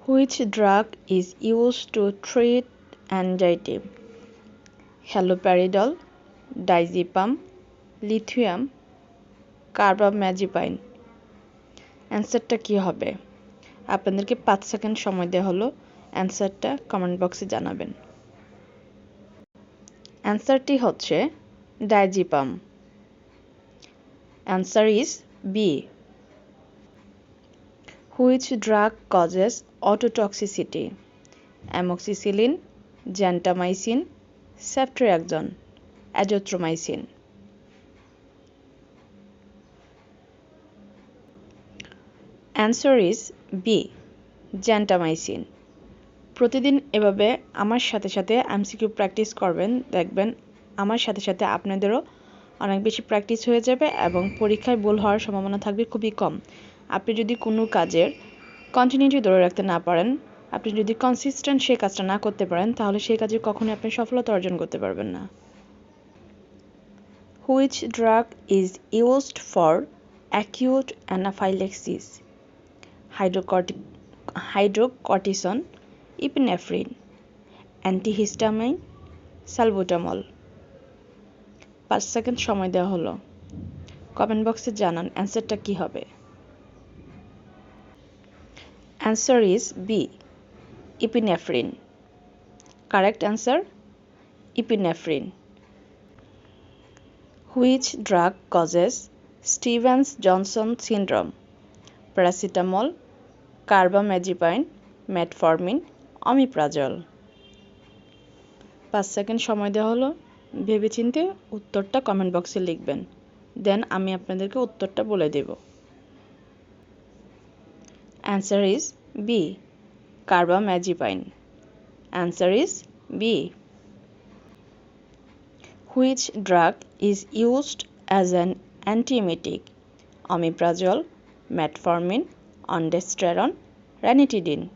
Which drug is used to treat anxiety? Haloperidol, diazepam, lithium, কার্বামাজিপাইন। অ্যান্সারটা কী হবে? আপনাদেরকে 5 second সময় দেওয়া হলো, অ্যান্সারটা কমেন্ট বক্সে জানাবেন। অ্যান্সারটি হচ্ছে diazepam. Answer is B. Which drug causes ototoxicity? Amoxicillin, gentamicin, ceftriaxone, azithromycin. Answer is B. Gentamicin. প্রতিদিন এভাবে আমার সাথে সাথে এমসিকিউ প্র্যাকটিস করবেন, দেখবেন আমার সাথে সাথে আপনাদেরও অনেক বেশি প্র্যাকটিস হয়ে যাবে এবং পরীক্ষায় ভুল হওয়ার সম্ভাবনা থাকবে খুবই কম। আপনি যদি কোনো কাজের কন্টিনিউটি ধরে রাখতে না পারেন, আপনি যদি কনসিস্টেন্ট সেই কাজটা না করতে পারেন, তাহলে সেই কাজে কখনোই আপনি সফলতা অর্জন করতে পারবেন না। Which drug is used for acute anaphylaxis? Hydrocortisone, epinephrine, antihistamine, salbutamol. 5 second সময় দেওয়া হলো, কমেন্ট বক্সে জানান অ্যান্সারটা কী হবে। Answer is B. Epinephrine. Correct answer, epinephrine. Which drug causes Stevens-Johnson syndrome? Paracetamol, carbamazepine, metformin, omeprazole. 5 second সময় দেওয়া হলো, ভেবেচিন্তে উত্তরটা কমেন্ট বক্সে লিখবেন, দেন আমি আপনাদেরকে উত্তরটা বলে দেব। Answer is B. Carbamazepine. Answer is B. Which drug is used as an antiemetic? Omeprazole, metformin, ondansetron, ranitidine.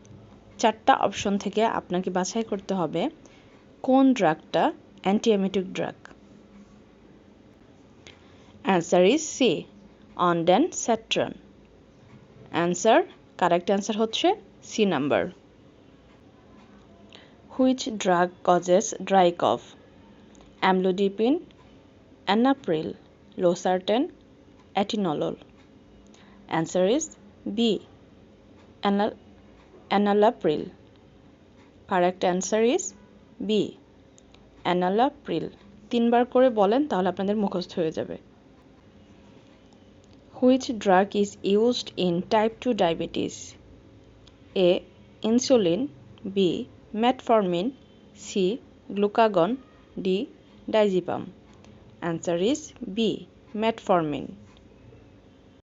4টা অপশন থেকে আপনাকে বাছাই করতে হবে কোন ড্রাগটা antiemetic drug. Answer is C. ondansetron. Answer, correct answer হচ্ছে C number. Which drug causes dry cough? Amlodipine, Anapril, Losartan, Atenolol. Answer is B. Enalapril. Correct answer is B. Enalapril. 3 বার করে বলেন, তাহলে আপনাদের মুখস্থ হয়ে যাবে। Which drug is used in type 2 diabetes? A. Insulin, B. Metformin, C. Glucagon, D. Diazepam. Answer is B. Metformin.